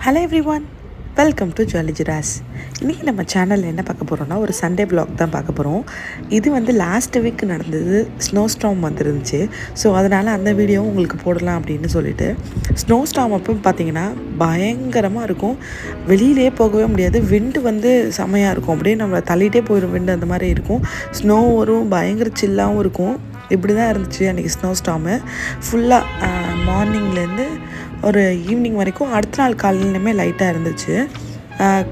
Hello everyone, welcome to jolly ஜிராஸ். இன்றைக்கி நம்ம சேனலில் என்ன பார்க்க போகிறோன்னா ஒரு சண்டே vlog தான் பார்க்க போகிறோம். இது வந்து லாஸ்ட் வீக் நடந்தது. ஸ்னோ ஸ்டார்ம் வந்துருந்துச்சு. ஸோ அதனால் அந்த வீடியோவும் உங்களுக்கு போடலாம் அப்படின்னு சொல்லிட்டு. ஸ்னோ ஸ்டார்ம் அப்போ பார்த்திங்கன்னா பயங்கரமாக இருக்கும். வெளியிலே போகவே முடியாது. விண்டு வந்து செமையாக இருக்கும். அப்படியே நம்மளை தள்ளிகிட்டே போயிடும் விண்டு, அந்த மாதிரி இருக்கும். ஸ்னோ வரும், பயங்கர சில்லாகவும் இருக்கும். இப்படி தான் இருந்துச்சு அன்றைக்கி ஸ்னோ ஸ்டார்மு. ஃபுல்லாக மார்னிங்லேருந்து ஒரு ஈவினிங் வரைக்கும், அடுத்த நாள் காலையிலுமே லைட்டாக இருந்துச்சு.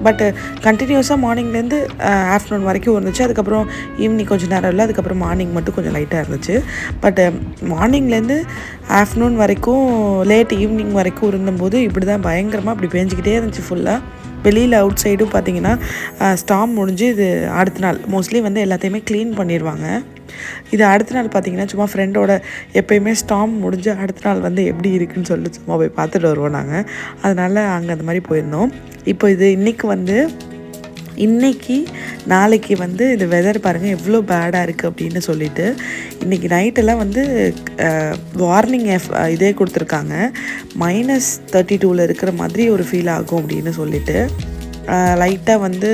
பட்டு கண்டினியூஸாக மார்னிங்லேருந்து ஆஃப்டர்நூன் வரைக்கும் இருந்துச்சு. அதுக்கப்புறம் ஈவினிங் கொஞ்சம் நேரம் இல்லை, அதுக்கப்புறம் மார்னிங் மட்டும் கொஞ்சம் லைட்டாக இருந்துச்சு. பட்டு மார்னிங்லேருந்து ஆஃப்டர்நூன் வரைக்கும் லேட் ஈவினிங் வரைக்கும் இருந்தபோது இப்படி தான் பயங்கரமாக அப்படி பேஞ்சிக்கிட்டே இருந்துச்சு ஃபுல்லாக. வெளியில் அவுட் சைடும் பார்த்திங்கன்னா ஸ்டார்ம் முடிஞ்சு இது அடுத்த நாள் மோஸ்ட்லி வந்து எல்லாத்தையுமே க்ளீன் பண்ணிடுவாங்க. இது அடுத்த நாள் பார்த்திங்கன்னா சும்மா ஃப்ரெண்டோட எப்போயுமே ஸ்டார்ம் முடிஞ்சு அடுத்த நாள் வந்து எப்படி இருக்குதுன்னு சொல்லிட்டு சும்மா போய் பார்த்துட்டு வருவோம் நாங்கள். அதனால் அங்கே அந்த மாதிரி போயிருந்தோம். இப்போ இது இன்றைக்கி நாளைக்கு வந்து இது வெதர் பாருங்கள் எவ்வளோ பேடாக இருக்குது அப்படின்னு சொல்லிட்டு. இன்றைக்கி நைட்டெல்லாம் வந்து வார்னிங் இதே கொடுத்துருக்காங்க. -32 இருக்கிற மாதிரி ஒரு ஃபீல் ஆகும் அப்படின்னு சொல்லிட்டு. லைட்டாக வந்து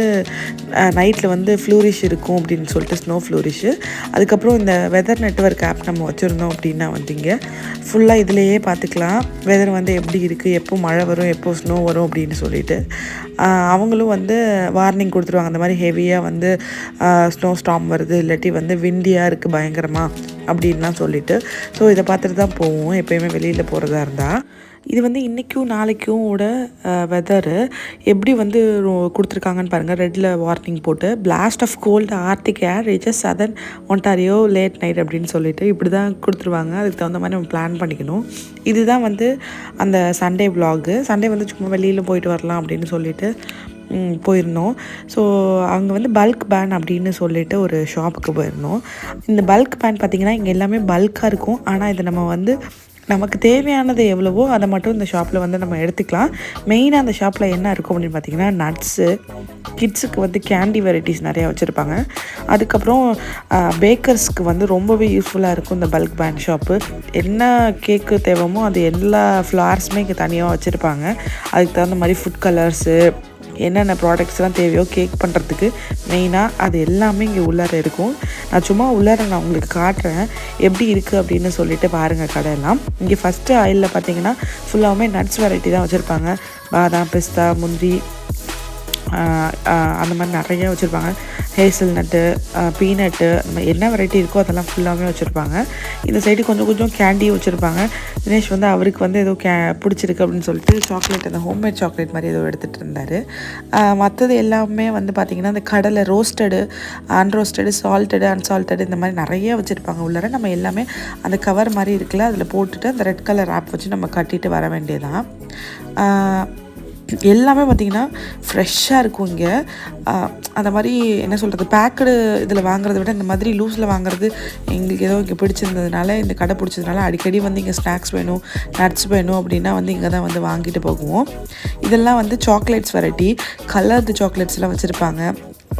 நைட்டில் வந்து ஃப்ளூரிஷ் இருக்கும் அப்படின்னு சொல்லிட்டு, ஸ்னோ ஃப்ளூரிஷு. அதுக்கப்புறம் இந்த வெதர் நெட்வொர்க் ஆப் நம்ம வச்சுருந்தோம் அப்படின்னா வந்துங்க ஃபுல்லாக இதிலையே பார்த்துக்கலாம் வெதர் வந்து எப்படி இருக்குது, எப்போ மழை வரும், எப்போ ஸ்னோ வரும் அப்படின்னு சொல்லிட்டு. அவங்களும் வந்து வார்னிங் கொடுத்துருவாங்க. அந்த மாதிரி ஹெவியாக வந்து ஸ்னோ ஸ்டார்ம் வருது, இல்லாட்டி வந்து விண்டியாக இருக்குது பயங்கரமாக அப்படின்லாம் சொல்லிட்டு. ஸோ இதை பார்த்துட்டு தான் போவோம் எப்போயுமே வெளியில் போகிறதா இருந்தால். இது வந்து இன்றைக்கும் நாளைக்கும் வெதரு எப்படி வந்து கொடுத்துருக்காங்கன்னு பாருங்கள். ரெட்டில் வார்னிங் போட்டு blast of cold arctic air reaches southern Ontario late night அப்படின்னு சொல்லிட்டு இப்படி தான் கொடுத்துருவாங்க. அதுக்கு தகுந்த மாதிரி நம்ம பிளான் பண்ணிக்கணும். இதுதான் வந்து அந்த சண்டே விலாகு. சண்டே வந்து சும்மா வெளியில் போயிட்டு வரலாம் அப்படின்னு சொல்லிட்டு போயிருந்தோம். ஸோ அங்கே வந்து பல்க் பேன் அப்படின்னு சொல்லிட்டு ஒரு ஷாப்புக்கு போயிருந்தோம். இந்த பல்க் பேன் பார்த்திங்கன்னா இங்கே எல்லாமே பல்காக இருக்கும். ஆனால் இதை நம்ம வந்து நமக்கு தேவையானது எவ்வளவோ அதை மட்டும் இந்த ஷாப்பில் வந்து நம்ம எடுத்துக்கலாம். மெயினாக அந்த ஷாப்பில் என்ன இருக்கும் அப்படின்னு பார்த்திங்கன்னா நட்ஸு, கிட்ஸுக்கு வந்து கேண்டி வெரைட்டிஸ் நிறையா வச்சுருப்பாங்க. அதுக்கப்புறம் பேக்கர்ஸ்க்கு வந்து ரொம்பவே யூஸ்ஃபுல்லாக இருக்கும் இந்த பல்க் பேண்ட் ஷாப்பு. என்ன கேக்கு தேவைமோ அது எல்லா ஃப்ளார்ஸுமே இங்கே தனியாக வச்சுருப்பாங்க. அதுக்கு தகுந்த மாதிரி ஃபுட் கலர்ஸு, என்னென்ன ப்ராடக்ட்ஸ்லாம் தேவையோ கேக் பண்ணுறதுக்கு மெயினாக அது எல்லாமே இங்கே உள்ளார இருக்கும். நான் சும்மா உள்ளார நான் உங்களுக்கு காட்டுறேன் எப்படி இருக்குது அப்படின்னு சொல்லிட்டு பாருங்கள் கடையெல்லாம். இங்கே ஃபஸ்ட்டு ஆயிலில் பார்த்தீங்கன்னா ஃபுல்லாகவுமே நட்ஸ் வெரைட்டி தான் வச்சுருப்பாங்க. பாதாம், பிஸ்தா, முந்திரி, அந்த மாதிரி நிறையா வச்சுருப்பாங்க. ஹேசல் நட்டு, பீனட்டு, என்ன வெரைட்டி இருக்கோ அதெல்லாம் ஃபுல்லாகவே வச்சுருப்பாங்க. இந்த சைடு கொஞ்சம் கொஞ்சம் கேண்டியும் வச்சுருப்பாங்க. தினேஷ் வந்து அவருக்கு வந்து ஏதோ பிடிச்சிருக்கு அப்படின்னு சொல்லிட்டு சாக்லேட், அந்த ஹோம்மேட் சாக்லேட் மாதிரி ஏதோ எடுத்துகிட்டு இருந்தார். மற்றது எல்லாமே வந்து பார்த்திங்கன்னா இந்த கடலை ரோஸ்டடு, அன்ரோஸ்டடு, சால்ட்டடு, அன்சால்ட்டடு இந்த மாதிரி நிறைய வச்சுருப்பாங்க உள்ளார. நம்ம எல்லாமே அந்த கவர் மாதிரி இருக்குல்ல அதில் போட்டுட்டு அந்த ரெட் கலர் ஆப் வச்சு நம்ம கட்டிட்டு வர வேண்டியதான். எல்லாமே பார்த்திங்கன்னா ஃப்ரெஷ்ஷாக இருக்கும் இங்கே. அந்த மாதிரி என்ன சொல்கிறது, பேக்கடு இதில் வாங்குறத விட இந்த மாதிரி லூஸில் வாங்குறது எங்களுக்கு ஏதோ இங்கே பிடிச்சிருந்ததுனால, இந்த கடை பிடிச்சதுனால அடிக்கடி வந்து இங்கே ஸ்நாக்ஸ் வேணும், நட்ஸ் வேணும் அப்படின்னா வந்து இங்கே தான் வந்து வாங்கிட்டு போகுவோம். இதெல்லாம் வந்து சாக்லேட்ஸ் வெரைட்டி, கலர்டு சாக்லேட்ஸ்லாம் வச்சுருப்பாங்க.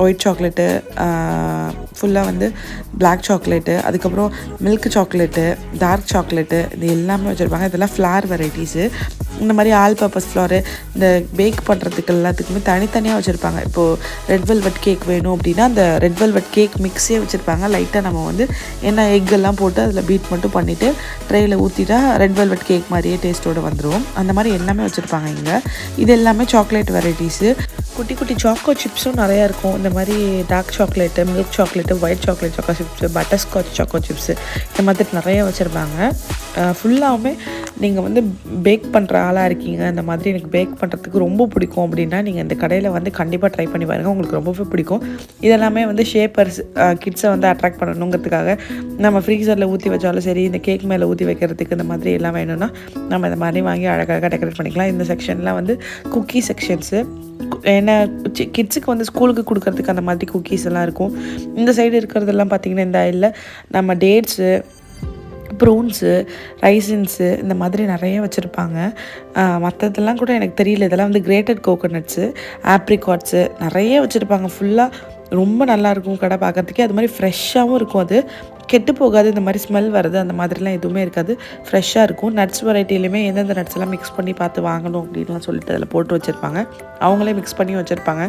ஒயிட் சாக்லேட்டு, ஃபுல்லாக வந்து பிளாக் சாக்லேட்டு, அதுக்கப்புறம் மில்க் சாக்லேட்டு, டார்க் சாக்லேட்டு, இது எல்லாமே வச்சுருப்பாங்க. இதெல்லாம் ஃப்ளார் வெரைட்டிஸு. இந்த மாதிரி ஆல் பர்பஸ் ஃப்ளாரு, இந்த பேக் பண்ணுறதுக்கு எல்லாத்துக்குமே தனித்தனியாக வச்சுருப்பாங்க. இப்போது ரெட் வெல்வெட் கேக் வேணும் அப்படின்னா அந்த ரெட் வெல்வெட் கேக் மிக்ஸே வச்சுருப்பாங்க. லைட்டாக நம்ம வந்து என்ன எக்கெல்லாம் போட்டு அதில் பீட் மட்டும் பண்ணிவிட்டு ட்ரெயில் ஊற்றிட்டா ரெட் வெல்வெட் கேக் மாதிரியே டேஸ்ட்டோடு வந்துடும். அந்த மாதிரி எல்லாமே வச்சுருப்பாங்க இங்கே. இது எல்லாமே சாக்லேட் வெரைட்டிஸு. குட்டி குட்டி சாக்கோ சிப்ஸும் நிறையா இருக்கும். இந்த மாதிரி dark chocolate, milk chocolate, white chocolate choco chips, butterscotch choco chips, இந்த மாதிரி நிறையா வச்சுருப்பாங்க. ஃபுல்லாகவுமே நீங்கள் வந்து பேக் பண்ணுற ஆளாக இருக்கீங்க, இந்த மாதிரி எனக்கு பேக் பண்ணுறதுக்கு ரொம்ப பிடிக்கும் அப்படின்னா நீங்கள் இந்த கடையில் வந்து கண்டிப்பாக ட்ரை பண்ணி பாருங்கள். உங்களுக்கு ரொம்பவே பிடிக்கும். இதெல்லாமே வந்து ஷேப்பர்ஸ், கிட்ஸை வந்து அட்ராக்ட் பண்ணணுங்கிறதுக்காக நம்ம ஃப்ரீசரில் ஊற்றி வச்சாலும் சரி, இந்த கேக் மேலே ஊற்றி வைக்கிறதுக்கு இந்த மாதிரி எல்லாம் வேணும்னா நம்ம இந்த மாதிரி வாங்கி அழகாக டெக்கரேட் பண்ணிக்கலாம். இந்த செக்ஷன்லாம் வந்து குக்கி செக்ஷன்ஸு, ஏன்னா கிட்ஸுக்கு வந்து ஸ்கூலுக்கு கொடுக்கறதுக்கு அந்த மாதிரி குக்கீஸ் எல்லாம் இருக்கும். இந்த சைடு இருக்கிறதெல்லாம் பார்த்திங்கன்னா இந்த ஆயிலில் நம்ம டேட்ஸு, ப்ரூன்ஸு, ரைசின்ஸு இந்த மாதிரி நிறைய வச்சுருப்பாங்க. மற்றதெல்லாம் கூட எனக்கு தெரியல. இதெல்லாம் வந்து கிரேட்டட் கோகோனட்ஸு, ஆப்ரிகாட்ஸு நிறைய வச்சுருப்பாங்க. ஃபுல்லாக ரொம்ப நல்லாயிருக்கும் கடை பார்க்குறதுக்கே. அது மாதிரி ஃப்ரெஷ்ஷாகவும் இருக்கும். அது கெட்டு போகாது, இந்த மாதிரி ஸ்மெல் வருது அந்த மாதிரிலாம் எதுவுமே இருக்காது, ஃப்ரெஷ்ஷாக இருக்கும். நட்ஸ் வெரைட்டிலையுமே எந்தெந்த நட்ஸ் எல்லாம் மிக்ஸ் பண்ணி பார்த்து வாங்கணும் அப்படின்லாம் சொல்லிட்டு அதில் போட்டு வச்சுருப்பாங்க. அவங்களே மிக்ஸ் பண்ணி வச்சுருப்பாங்க.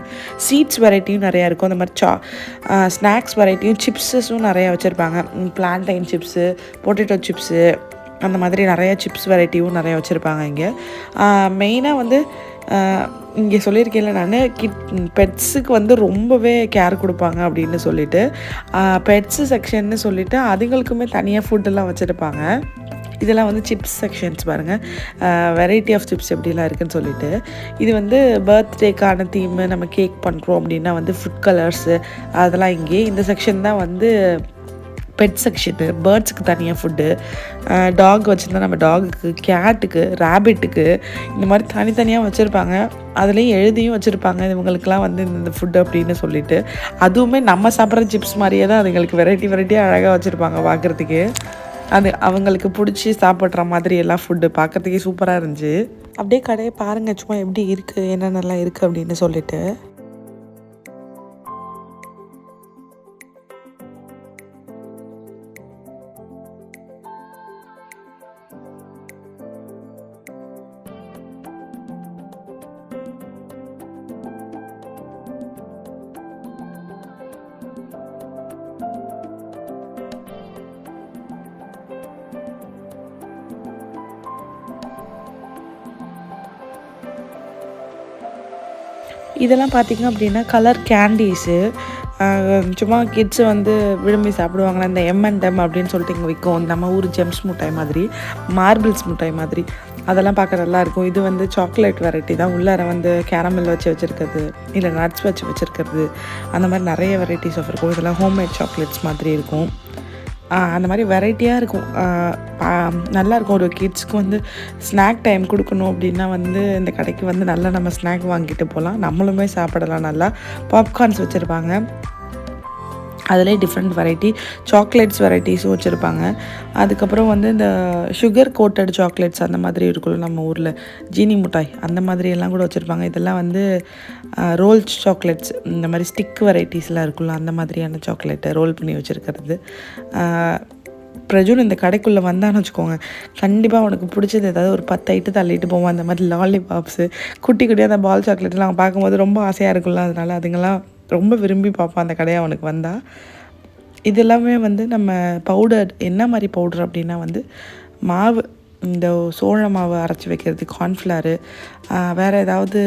சீட்ஸ் வெரைட்டியும் நிறையா இருக்கும். அந்த மாதிரி ஸ்நாக்ஸ் வெரைட்டியும் சிப்ஸஸும் நிறையா வச்சுருப்பாங்க. பிளான்டைன் சிப்ஸு, பொட்டேட்டோ சிப்ஸு, அந்த மாதிரி நிறையா சிப்ஸ் வெரைட்டியும் நிறையா வச்சுருப்பாங்க இங்கே. மெயினாக வந்து இங்கே சொல்லியிருக்கேன்ல நான், பெட்ஸுக்கு வந்து ரொம்பவே கேர் கொடுப்பாங்க அப்படின்னு சொல்லிட்டு, பெட்ஸு செக்ஷன்னு சொல்லிவிட்டு அதுங்களுக்குமே தனியாக ஃபுட்டெல்லாம் வச்சுருப்பாங்க. இதெல்லாம் வந்து சிப்ஸ் செக்ஷன்ஸ் பாருங்கள், வெரைட்டி ஆஃப் சிப்ஸ் எப்படிலாம் இருக்குதுன்னு சொல்லிட்டு. இது வந்து பர்த்டேக்கான தீமு, நம்ம கேக் பண்ணுறோம் அப்படின்னா வந்து ஃபுட் கலர்ஸு அதெல்லாம் இங்கே. இந்த செக்ஷன் தான் வந்து பெட் செக்ஷனு. பேர்ட்ஸுக்கு தனியாக ஃபுட்டு, டாக் வச்சுருந்தா நம்ம டாகுக்கு, கேட்டுக்கு, ரேபிட்டுக்கு, இந்த மாதிரி தனித்தனியாக வச்சுருப்பாங்க. அதுலேயும் எழுதியும் வச்சுருப்பாங்க இவங்களுக்குலாம் வந்து இந்த ஃபுட்டு அப்படின்னு சொல்லிட்டு. அதுவுமே நம்ம சாப்பிட்ற சிப்ஸ் மாதிரியே தான் அதுங்களுக்கு வெரைட்டியாக அழகாக வச்சுருப்பாங்க பார்க்குறதுக்கு. அது அவங்களுக்கு பிடிச்சி சாப்பிட்ற மாதிரி எல்லாம் ஃபுட்டு பார்க்குறதுக்கே சூப்பராக இருந்துச்சு. அப்படியே கடையை பாருங்கள் சும்மா எப்படி இருக்குது, என்னென்னலாம் இருக்குது அப்படின்னு சொல்லிட்டு. இதெல்லாம் பார்த்திங்க அப்படின்னா கலர் கேண்டீஸு, சும்மா கிட்ஸு வந்து விரும்பி சாப்பிடுவாங்களா, இந்த M&M அப்படின்னு சொல்லிட்டு இங்கே விற்கும். நம்ம ஊர் ஜெம்ஸ் மிட்டாய் மாதிரி, மார்பிள்ஸ் மிட்டாய் மாதிரி, அதெல்லாம் பார்க்க நல்லாயிருக்கும். இது வந்து சாக்லேட் வெரைட்டி தான். உள்ளார வந்து கேரமல் வச்சுருக்கிறது, இல்லை நட்ஸ் வச்சுருக்கிறது, அந்த மாதிரி நிறைய வெரைட்டிஸ் ஆஃப் இருக்கும். இதெல்லாம் ஹோம்மேட் சாக்லேட்ஸ் மாதிரி இருக்கும். அந்த மாதிரி வெரைட்டியாக இருக்கும். நல்லாயிருக்கும். ஒரு கிட்ஸ்க்கு வந்து ஸ்நாக் டைம் கொடுக்கணும் அப்படின்னா வந்து இந்த கடைக்கு வந்து நல்லா நம்ம ஸ்நாக் வாங்கிட்டு போகலாம், நம்மளுமே சாப்பிடலாம். நல்லா பாப்கார்ன்ஸ் வச்சுருப்பாங்க. அதிலே டிஃப்ரெண்ட் வெரைட்டி சாக்லேட்ஸ் வெரைட்டிஸும் வச்சுருப்பாங்க. அதுக்கப்புறம் வந்து இந்த சுகர் கோட்டட் சாக்லேட்ஸ் அந்த மாதிரி இருக்குல்ல நம்ம ஊரில், ஜீனி மிட்டாய் அந்த மாதிரி எல்லாம் கூட வச்சுருப்பாங்க. இதெல்லாம் வந்து ரோல்ஸ் சாக்லேட்ஸ், இந்த மாதிரி ஸ்டிக் வெரைட்டிஸ்லாம் இருக்குல்ல அந்த மாதிரியான சாக்லேட்டை ரோல் பண்ணி வச்சுருக்கிறது. பிரஜுன் இந்த கடைக்குள்ளே வந்தான்னு வச்சுக்கோங்க, கண்டிப்பாக உனக்கு பிடிச்சது ஏதாவது ஒரு 10 ஐட்டம் தள்ளிட்டு போவான். அந்த மாதிரி லாலிபாப்ஸு, குட்டி குட்டியாக அந்த பால் சாக்லேட்லாம் அவங்க பார்க்கும்போது ரொம்ப ஆசையாக இருக்குல்ல, அதனால் அதுங்கெல்லாம் ரொம்ப விரும்பி பார்ப்பான் அந்த கடையை அவனுக்கு வந்தால். இது எல்லாமே வந்து நம்ம பவுடர், என்ன மாதிரி பவுடர் அப்படின்னா வந்து மாவு, இந்த சோள மாவு அரைச்சி வைக்கிறது, கார்ன்ஃப்ளவரு, வேறு ஏதாவது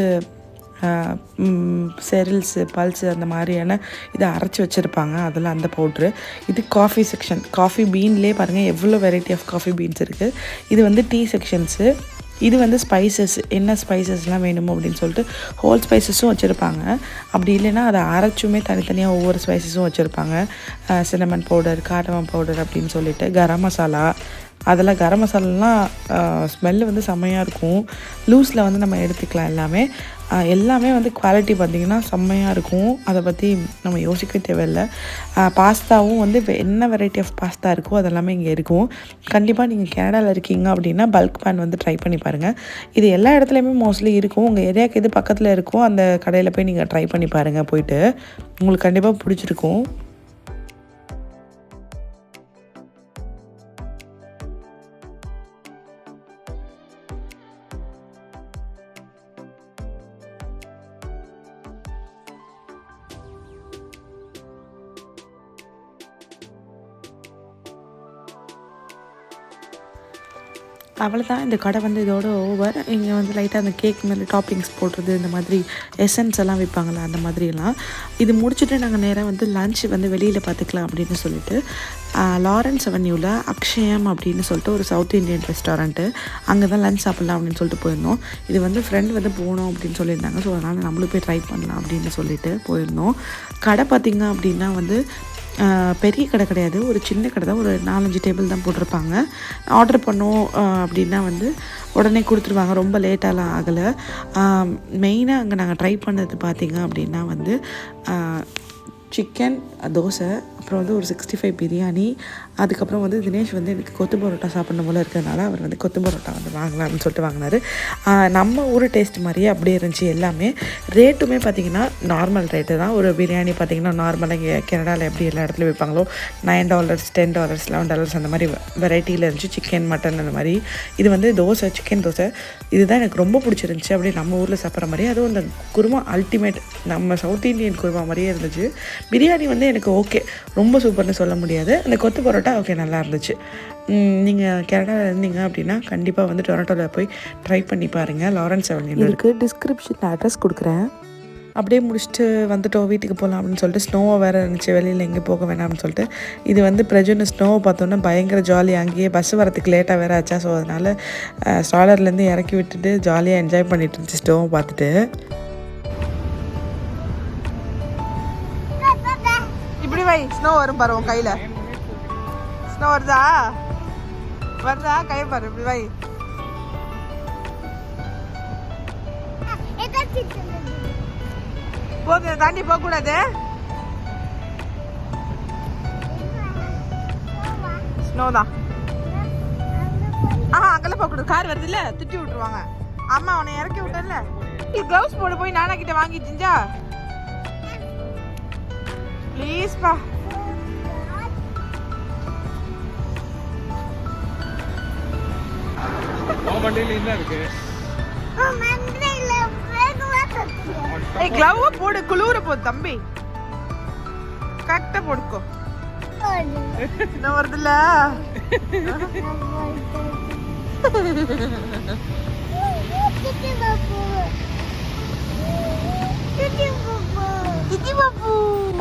செரில்ஸு, பல்ஸு அந்த மாதிரியான இதை அரைச்சி வச்சுருப்பாங்க. அதெல்லாம் அந்த பவுட்ரு. இது காஃபி செக்ஷன். காஃபி பீன்லேயே பாருங்கள் எவ்வளோ வெரைட்டி ஆஃப் காஃபி பீன்ஸ் இருக்குது. இது வந்து டீ செக்ஷன்ஸு. இது வந்து ஸ்பைசஸ், என்ன ஸ்பைசஸ்லாம் வேணுமோ அப்படின்னு சொல்லிட்டு ஹோல் ஸ்பைசஸும் வச்சுருப்பாங்க. அப்படி இல்லைன்னா அதை அரைச்சுமே தனித்தனியாக ஒவ்வொரு ஸ்பைசஸும் வச்சுருப்பாங்க. சின்னமன் பவுடர், காடமம் பவுடர் அப்படின்னு சொல்லிட்டு, கரம் மசாலா, அதெல்லாம் கரம் மசாலாலாம் ஸ்மெல்லு வந்து செம்மையாக இருக்கும். லூஸில் வந்து நம்ம எடுத்துக்கலாம். எல்லாமே வந்து குவாலிட்டி பார்த்திங்கன்னா செம்மையாக இருக்கும். அதை பற்றி நம்ம யோசிக்கவே தேவையில்லை. பாஸ்தாவும் வந்து என்ன வெரைட்டி ஆஃப் பாஸ்தா இருக்கோ அதெல்லாமே இங்கே இருக்கும். கண்டிப்பாக நீங்கள் கேனடாவில் இருக்கீங்க அப்படின்னா பல்க் பேன் வந்து ட்ரை பண்ணி பாருங்கள். இது எல்லா இடத்துலையுமே மோஸ்ட்லி இருக்கும். உங்கள் ஏரியாவுக்கு எது பக்கத்தில் இருக்கோ அந்த கடையில் போய் நீங்கள் ட்ரை பண்ணி பாருங்கள். போயிட்டு உங்களுக்கு கண்டிப்பாக பிடிச்சிருக்கும். அவ்வளோதான், இந்த கடை வந்து இதோட ஓவர். இங்கே வந்து லைட்டாக அந்த கேக் மேலே டாப்பிங்ஸ் போடுறது, இந்த மாதிரி எசன்ஸ் எல்லாம் விற்பாங்களா அந்த மாதிரியெல்லாம். இது முடிச்சுட்டு நாங்கள் நேராக வந்து லன்ச் வந்து வெளியில் பார்த்துக்கலாம் அப்படின்னு சொல்லிட்டு லாரன்ஸ் அவென்யூவில் அக்ஷயம் அப்படின்னு சொல்லிட்டு ஒரு சவுத் இந்தியன் ரெஸ்டாரண்ட்டு, அங்கே தான் லன்ச் சாப்பிட்லாம் அப்படின்னு சொல்லிட்டு போயிருந்தோம். இது வந்து ஃப்ரெண்ட் வந்து போகணும் அப்படின்னு சொல்லியிருந்தாங்க. ஸோ அதனால் நம்மளும் போய் ட்ரை பண்ணலாம் அப்படின்னு சொல்லிட்டு போயிருந்தோம். கடை பார்த்திங்க அப்படின்னா வந்து பெரிய கடை கிடையாது, ஒரு சின்ன கடை தான். ஒரு 4-5 டேபிள் தான் போட்டிருப்பாங்க. ஆர்டர் பண்ணோம் அப்படின்னா வந்து உடனே கொடுத்துருவாங்க, ரொம்ப லேட்டாலாம் ஆகலை. மெயினாக அங்கே நாங்கள் ட்ரை பண்ணது பார்த்திங்க அப்படின்னா வந்து சிக்கன் தோசை, அப்புறம் வந்து ஒரு 65 பிரியாணி. அதுக்கப்புறம் வந்து தினேஷ் வந்து எனக்கு கொத்து பரோட்டா சாப்பிடணும் போல இருக்கிறதுனால அவர் வந்து கொத்து பரோட்டா வந்து வாங்கலாம் அப்படின்னு சொல்லிட்டு வாங்கினார். நம்ம ஊர் டேஸ்ட் மாதிரியே அப்படியே இருந்துச்சு எல்லாமே. ரேட்டுமே பார்த்திங்கன்னா நார்மல் ரேட்டு தான். ஒரு பிரியாணி பார்த்திங்கன்னா நார்மலாக இங்கே கனடாவில் எப்படி எல்லா இடத்துலையும் வைப்பாங்களோ $9, $10, $11 அந்த மாதிரி வெரைட்டியில் இருந்துச்சு. சிக்கன், மட்டன் அந்த மாதிரி. இது வந்து தோசை, சிக்கன் தோசை. இதுதான் எனக்கு ரொம்ப பிடிச்சிருந்துச்சி. அப்படியே நம்ம ஊரில் சாப்பிட்ற மாதிரி. அதுவும் அந்த குருமா அல்டிமேட், நம்ம சவுத் இந்தியன் குருமா மாதிரியே இருந்துச்சு. பிரியாணி வந்து எனக்கு ஓகே, ரொம்ப சூப்பர்னு சொல்ல முடியாது. அந்த கொத்து பரோட்டா ஓகே, நல்லா இருந்துச்சு. நீங்கள் கனடாவில் இருந்தீங்க அப்படின்னா கண்டிப்பாக வந்து டொரண்டோவில் போய் ட்ரை பண்ணி பாருங்கள். லாரன்ஸ் அவென்யூ இருக்குது. டிஸ்கிரிப்ஷனில் அட்ரஸ் கொடுக்குறேன். அப்படியே முடிச்சுட்டு வந்துட்டோம், வீட்டுக்கு போகலாம் அப்படின்னு சொல்லிட்டு. ஸ்னோவை வேறு இருந்துச்சு, வெளியில் எங்கே போக வேணாம்னு சொல்லிட்டு. இது வந்து பிரஜுன்னு ஸ்னோவை பார்த்தோன்னா பயங்கர ஜாலியாக, அங்கேயே பஸ் வரத்துக்கு லேட்டாக வேறு ஆச்சா. ஸோ அதனால் ஸ்ட்ராலர்லேருந்து இறக்கி விட்டுட்டு ஜாலியாக என்ஜாய் பண்ணிட்டு இருந்துச்சு ஸ்னோவை பார்த்துட்டு. இப்படி வை, ஸ்னோ வரும் பாரு உன் கையில். ஸ்னோ வருதா கை பாரு, இப்படி வை. போக தாண்டி போக கூடாது. ஸ்னோ தான். அங்கெல்லாம் போக கூடாது, கார் வருது இல்ல, திட்டி விட்டுருவாங்க. அம்மா அவனை இறக்கி விட்டல. கிளவுஸ் போட போய் நானா கிட்ட வாங்கிட்டீங்களா ப்ளீஸ் பா. க்ளவ் போடு, குளூர போடு தம்பி, கரெக்டா போடுக்கோ. என்ன வருதுல்ல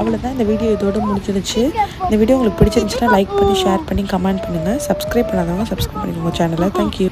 அவ்வளோதான். இந்த வீடியோ இதோட முடிஞ்சிருச்சு. இந்த வீடியோ உங்களுக்கு பிடிச்சிருந்துச்சுன்னா லைக் பண்ணி, ஷேர் பண்ணி, கமெண்ட் பண்ணுங்கள். சப்ஸ்கிரைப் பண்ணாதவங்க சப்ஸ்கிரைப் பண்ணிக்கோங்க சேனலை. தேங்க்யூ.